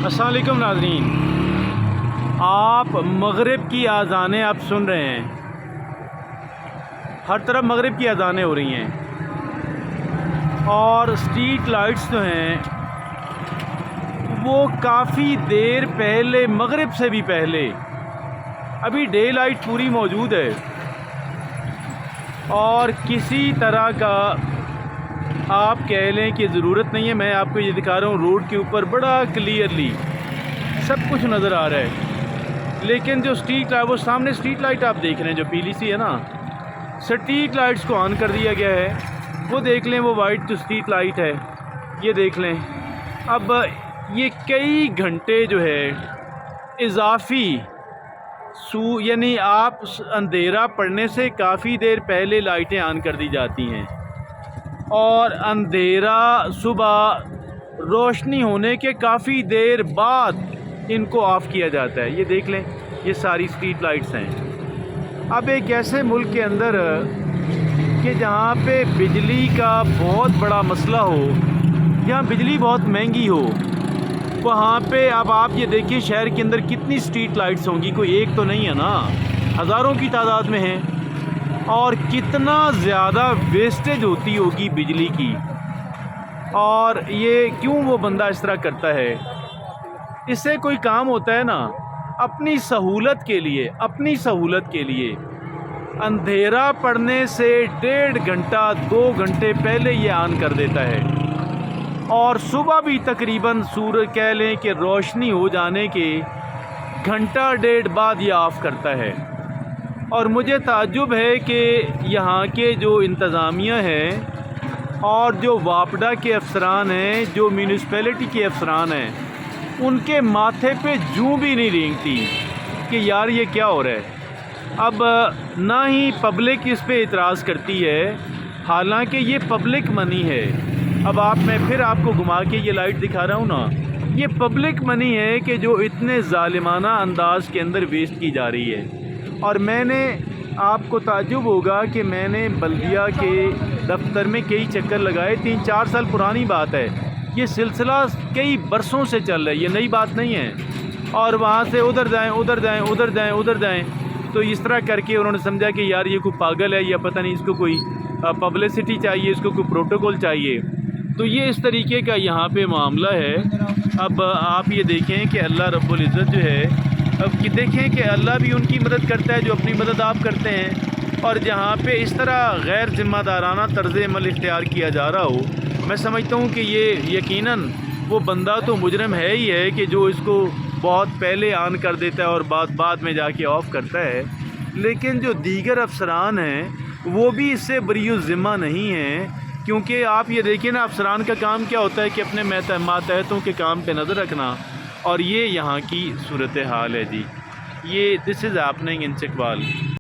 अस्सलाम वालेकुम नाज़रीन, आप मगरिब की आज़ानें आप सुन रहे हैं। हर तरफ मगरिब की आज़ानें हो रही हैं और स्ट्रीट लाइट्स जो हैं वो काफ़ी देर पहले, मगरिब से भी पहले, अभी डे लाइट पूरी मौजूद है और किसी तरह का आप कह लें कि ज़रूरत नहीं है। मैं आपको ये दिखा रहा हूँ, रोड के ऊपर बड़ा क्लियरली सब कुछ नज़र आ रहा है, लेकिन जो स्ट्रीट लाइट, वो सामने स्ट्रीट लाइट आप देख रहे हैं जो पीली सी है ना, स्ट्रीट लाइट्स को ऑन कर दिया गया है। वो देख लें, वो वाइट जो स्ट्रीट लाइट है ये देख लें। अब ये कई घंटे जो है इजाफी यानी आप अंधेरा पड़ने से काफ़ी देर पहले लाइटें ऑन कर दी जाती हैं और अंधेरा सुबह रोशनी होने के काफ़ी देर बाद इनको ऑफ़ किया जाता है। ये देख लें, ये सारी स्ट्रीट लाइट्स हैं। अब एक ऐसे मुल्क के अंदर कि जहाँ पे बिजली का बहुत बड़ा मसला हो, जहाँ बिजली बहुत महंगी हो, वहाँ पे अब आप ये देखिए शहर के अंदर कितनी स्ट्रीट लाइट्स होंगी। कोई एक तो नहीं है ना, हज़ारों की तादाद में हैं और कितना ज़्यादा वेस्टेज होती होगी बिजली की। और ये क्यों वो बंदा इस तरह करता है? इससे कोई काम होता है ना, अपनी सहूलत के लिए, अपनी सहूलत के लिए अंधेरा पड़ने से 1.5 घंटा 2 घंटे पहले ये ऑन कर देता है और सुबह भी तकरीबन सूरज कह लें कि रोशनी हो जाने के घंटा 1.5 बाद ये ऑफ़ करता है। और मुझे ताज्जुब है कि यहाँ के जो इंतज़ामिया हैं और जो वापडा के अफसरान हैं, जो म्यूनिसिपैलिटी के अफसरान हैं, उनके माथे पे जूं भी नहीं रेंगती कि यार ये क्या हो रहा है। अब ना ही पब्लिक इस पे इतराज़ करती है, हालांकि ये पब्लिक मनी है। अब मैं फिर आपको घुमा के ये लाइट दिखा रहा हूँ ना, ये पब्लिक मनी है कि जो इतने ज़ालिमाना अंदाज के अंदर वेस्ट की जा रही है। और मैंने आपको ताज्जुब होगा कि मैंने बल्दिया के दफ्तर में कई चक्कर लगाए, 3-4 साल पुरानी बात है। ये सिलसिला कई बरसों से चल रहा है, ये नई बात नहीं है। और वहाँ से उधर जाएं, उधर जाएं, उधर जाएं, उधर जाएं, तो इस तरह करके उन्होंने समझा कि यार ये कोई पागल है या पता नहीं, इसको कोई पब्लिसिटी चाहिए, इसको कोई प्रोटोकॉल चाहिए। तो ये इस तरीके का यहाँ पे मामला है। अब आप ये देखें कि अल्लाह रब्बुल इज़्ज़त जो है, अब कि देखें कि अल्लाह भी उनकी मदद करता है जो अपनी मदद आप करते हैं। और जहाँ पे इस तरह गैर ज़िम्मेदाराना तर्ज़ अमल इख्तियार किया जा रहा हो, मैं समझता हूँ कि ये यकीनन वो बंदा तो मुजरम है ही है कि जो इसको बहुत पहले ऑन कर देता है और बाद में जाके ऑफ़ करता है। लेकिन जो दीगर अफसरान हैं वो भी इससे बरीउ ज़िम्मा नहीं हैं, क्योंकि आप ये देखिए ना, अफसरान का काम क्या होता है कि अपने मातहतों के काम पे नज़र रखना। और ये यहाँ की सूरत हाल है जी। ये this is happening in Chakwal.